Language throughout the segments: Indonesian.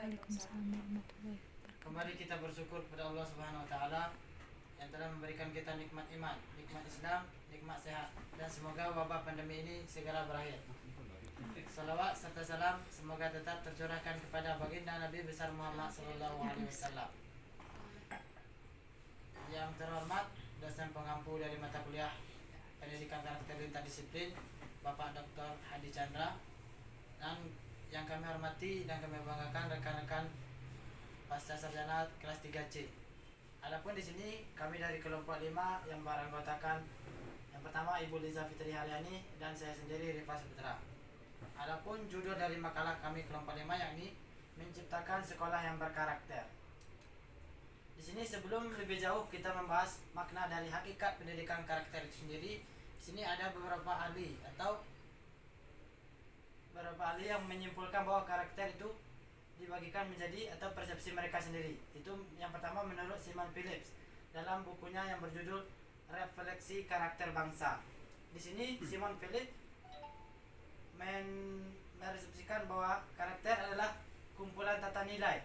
Waalaikumsalam warahmatullahi wabarakatuh. Kembali kita bersyukur kepada Allah Subhanahu wa taala yang telah memberikan kita nikmat iman, nikmat Islam, nikmat sehat, dan semoga wabah pandemi ini segera berakhir. Salawat serta salam semoga tetap tercurahkan kepada baginda Nabi besar Muhammad sallallahu alaihi wasallam. Yang terhormat dosen pengampu dari mata kuliah Pendidikan Karakter Lintas Disiplin Bapak Dr. Hadi Chandra, dan yang kami hormati dan kami banggakan rekan-rekan pasca sarjana kelas 3C. Adapun di sini kami dari kelompok 5 yang beranggotakan yang pertama Ibu Liza Fitri Haryani dan saya sendiri Rifa Saputra. Adapun judul dari makalah kami kelompok 5 yakni menciptakan sekolah yang berkarakter. Di sini sebelum lebih jauh kita membahas makna dari hakikat pendidikan karakter itu sendiri, di sini ada beberapa ahli yang menyimpulkan bahwa karakter itu dibagikan menjadi atau persepsi mereka sendiri. Itu yang pertama menurut Simon Phillips dalam bukunya yang berjudul Refleksi Karakter Bangsa. Di sini Simon Phillips meresepsikan bahwa karakter adalah kumpulan tata nilai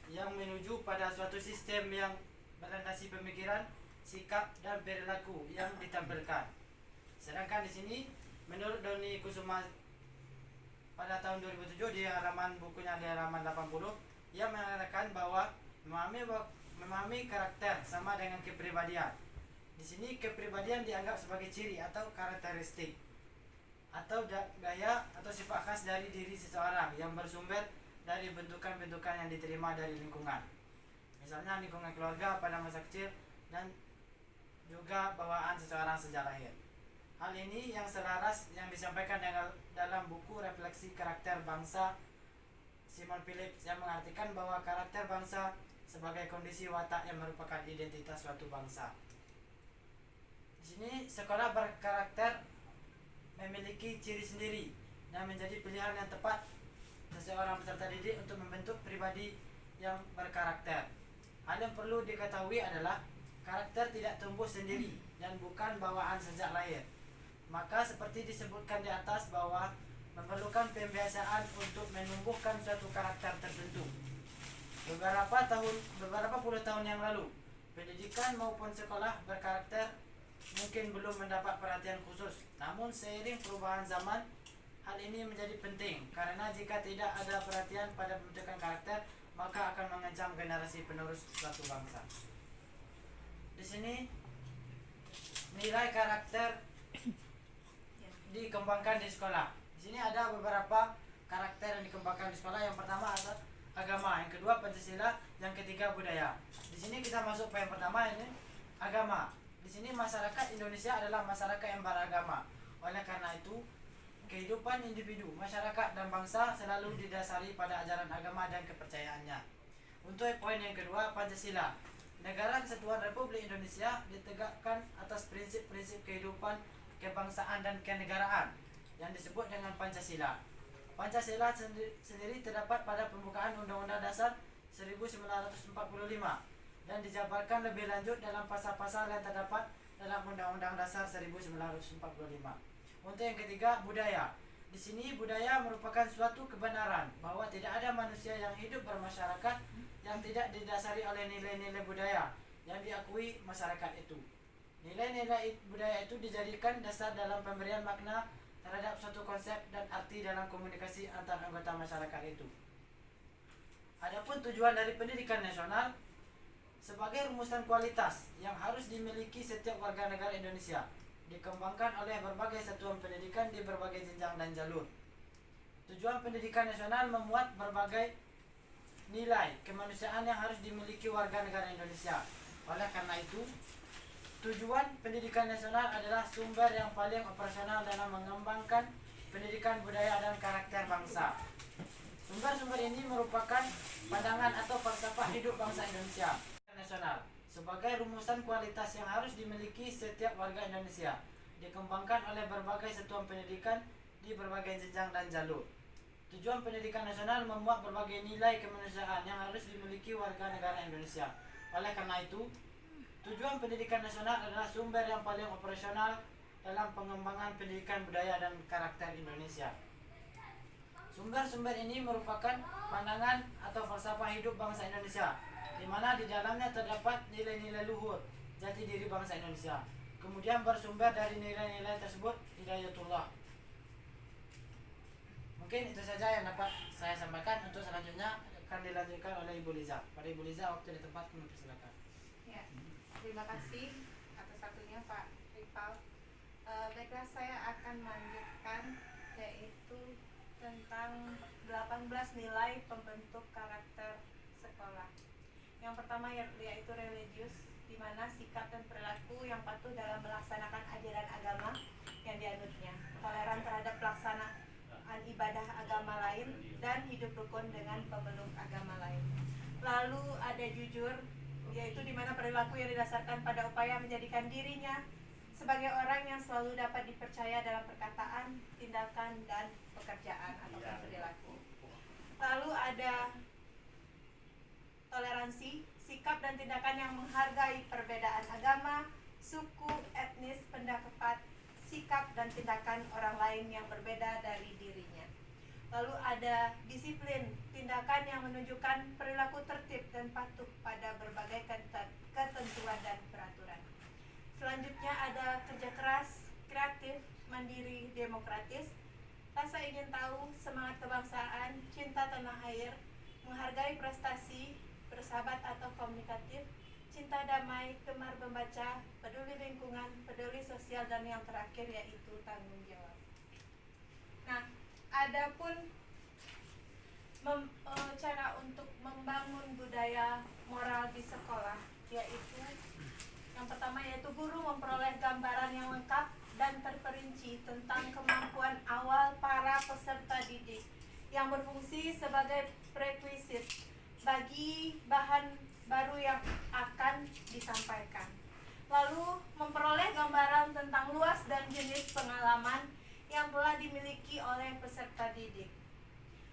yang menuju pada suatu sistem yang berlandasi pemikiran, sikap, dan perilaku yang ditampilkan. Sedangkan di sini menurut Doni Kusuma pada tahun 2007 di bukunya di halaman 80, ia mengatakan bahwa memahami karakter sama dengan kepribadian. Di sini kepribadian dianggap sebagai ciri atau karakteristik atau gaya atau sifat khas dari diri seseorang yang bersumber dari bentukan-bentukan yang diterima dari lingkungan. Misalnya lingkungan keluarga pada masa kecil dan juga bawaan seseorang sejak lahir. Hal ini yang selaras yang disampaikan dalam buku Refleksi Karakter Bangsa Simon Phillips yang mengartikan bahwa karakter bangsa sebagai kondisi watak yang merupakan identitas suatu bangsa. Di sini sekolah berkarakter memiliki ciri sendiri dan menjadi pilihan yang tepat seseorang peserta didik untuk membentuk pribadi yang berkarakter. Hal yang perlu diketahui adalah karakter tidak tumbuh sendiri dan bukan bawaan sejak lahir. Maka seperti disebutkan di atas bahwa memerlukan pembiasaan untuk menumbuhkan suatu karakter tertentu. Beberapa puluh tahun yang lalu, pendidikan maupun sekolah berkarakter mungkin belum mendapat perhatian khusus. Namun seiring perubahan zaman, hal ini menjadi penting karena jika tidak ada perhatian pada pembentukan karakter, maka akan mengancam generasi penerus suatu bangsa. Di sini nilai karakter dikembangkan di sekolah. Di sini ada beberapa karakter yang dikembangkan di sekolah. Yang pertama adalah agama, yang kedua Pancasila, yang ketiga budaya. Di sini kita masuk ke yang pertama, ini agama. Di sini masyarakat Indonesia adalah masyarakat yang beragama. Oleh karena itu, kehidupan individu, masyarakat, dan bangsa selalu didasari pada ajaran agama dan kepercayaannya. Untuk poin yang kedua, Pancasila. Negara Kesatuan Republik Indonesia ditegakkan atas prinsip-prinsip kehidupan, kebangsaan, dan kenegaraan yang disebut dengan Pancasila. Pancasila sendiri terdapat pada pembukaan Undang-Undang Dasar 1945 dan dijabarkan lebih lanjut dalam pasal-pasal yang terdapat dalam Undang-Undang Dasar 1945. Untuk yang ketiga, budaya. Di sini budaya merupakan suatu kebenaran bahwa tidak ada manusia yang hidup bermasyarakat yang tidak didasari oleh nilai-nilai budaya yang diakui masyarakat itu. Nilai-nilai budaya itu dijadikan dasar dalam pemberian makna terhadap suatu konsep dan arti dalam komunikasi antar anggota masyarakat itu. Adapun tujuan dari pendidikan nasional sebagai rumusan kualitas yang harus dimiliki setiap warga negara Indonesia, dikembangkan oleh berbagai satuan pendidikan di berbagai jenjang dan jalur. Tujuan pendidikan nasional memuat berbagai nilai kemanusiaan yang harus dimiliki warga negara Indonesia. Oleh karena itu, tujuan pendidikan nasional adalah sumber yang paling operasional dalam mengembangkan pendidikan budaya dan karakter bangsa. Sumber-sumber ini merupakan pandangan atau falsafah hidup bangsa Indonesia. Nasional sebagai rumusan kualitas yang harus dimiliki setiap warga Indonesia, dikembangkan oleh berbagai satuan pendidikan di berbagai jenjang dan jalur. Tujuan pendidikan nasional memuat berbagai nilai kemanusiaan yang harus dimiliki warga negara Indonesia. Oleh karena itu, tujuan pendidikan nasional adalah sumber yang paling operasional dalam pengembangan pendidikan budaya dan karakter Indonesia. Sumber-sumber ini merupakan pandangan atau falsafah hidup bangsa Indonesia, di mana di dalamnya terdapat nilai-nilai luhur jati diri bangsa Indonesia. Kemudian bersumber dari nilai-nilai tersebut Hidayatullah. Mungkin itu saja yang dapat saya sampaikan. Untuk selanjutnya akan dilanjutkan oleh Ibu Liza. Pada Ibu Liza, waktu di tempat kami persilakan. Ya, terima kasih atas waktunya Pak Rival. Baiklah, saya akan melanjutkan yaitu tentang 18 nilai pembentuk karakter sekolah. Yang pertama yaitu religius, di mana sikap dan perilaku yang patuh dalam melaksanakan ajaran agama yang dianutnya, toleran terhadap pelaksanaan ibadah agama lain, dan hidup rukun dengan pemeluk agama lain. Lalu ada jujur, yaitu di mana perilaku yang didasarkan pada upaya menjadikan dirinya sebagai orang yang selalu dapat dipercaya dalam perkataan, tindakan, dan pekerjaan atau perilaku. Lalu ada toleransi, sikap dan tindakan yang menghargai perbedaan agama, suku, etnis, pendapat, sikap dan tindakan orang lain yang berbeda dari dirinya. Lalu ada disiplin, tindakan yang menunjukkan perilaku tertib dan patuh pada berbagai ketentuan dan peraturan. Selanjutnya ada kerja keras, kreatif, mandiri, demokratis, rasa ingin tahu, semangat kebangsaan, cinta tanah air, menghargai prestasi, bersahabat atau komunikatif, cinta damai, gemar membaca, peduli lingkungan, peduli sosial, dan yang terakhir yaitu tanggung jawab. Nah, adapun cara untuk membangun budaya moral di sekolah, yaitu yang pertama yaitu guru memperoleh gambaran yang lengkap dan terperinci tentang kemampuan awal para peserta didik yang berfungsi sebagai prekuisit bagi bahan baru yang akan disampaikan. Lalu memperoleh gambaran tentang luas dan jenis pengalaman yang telah dimiliki oleh peserta didik.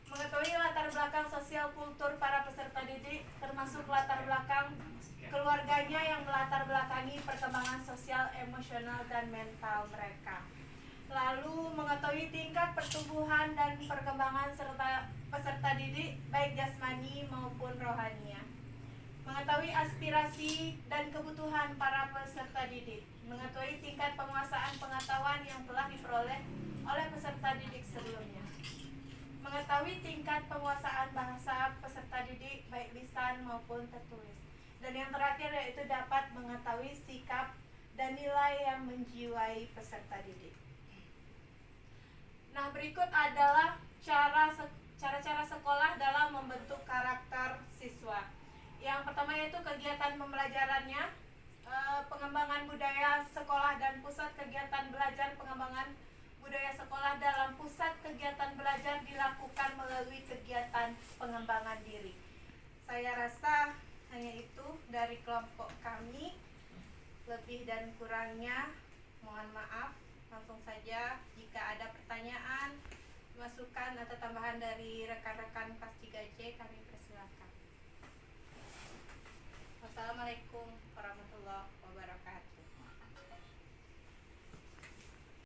Mengetahui latar belakang sosial kultur para peserta didik, termasuk latar belakang keluarganya yang melatar belakangi perkembangan sosial, emosional, dan mental mereka. Lalu mengetahui tingkat pertumbuhan dan perkembangan serta peserta didik, baik jasmani maupun rohania. Mengetahui aspirasi dan kebutuhan para peserta didik. Mengetahui tingkat penguasaan pengetahuan yang telah diperoleh oleh peserta didik sebelumnya. Mengetahui tingkat penguasaan bahasa peserta didik, baik lisan maupun tertulis. Dan yang terakhir yaitu dapat mengetahui sikap dan nilai yang menjiwai peserta didik. Nah, berikut adalah cara-cara sekolah dalam membentuk karakter siswa. Yang pertama yaitu kegiatan pembelajarannya, pengembangan budaya sekolah dan pusat kegiatan belajar. Pengembangan budaya sekolah dalam pusat kegiatan belajar dilakukan melalui kegiatan pengembangan diri. Saya rasa hanya itu dari kelompok kami. Lebih dan kurangnya mohon maaf. Langsung saja, jika ada pertanyaan, masukan atau tambahan dari rekan-rekan kelas 3C, kami persilakan. Wassalamualaikum warahmatullahi wabarakatuh.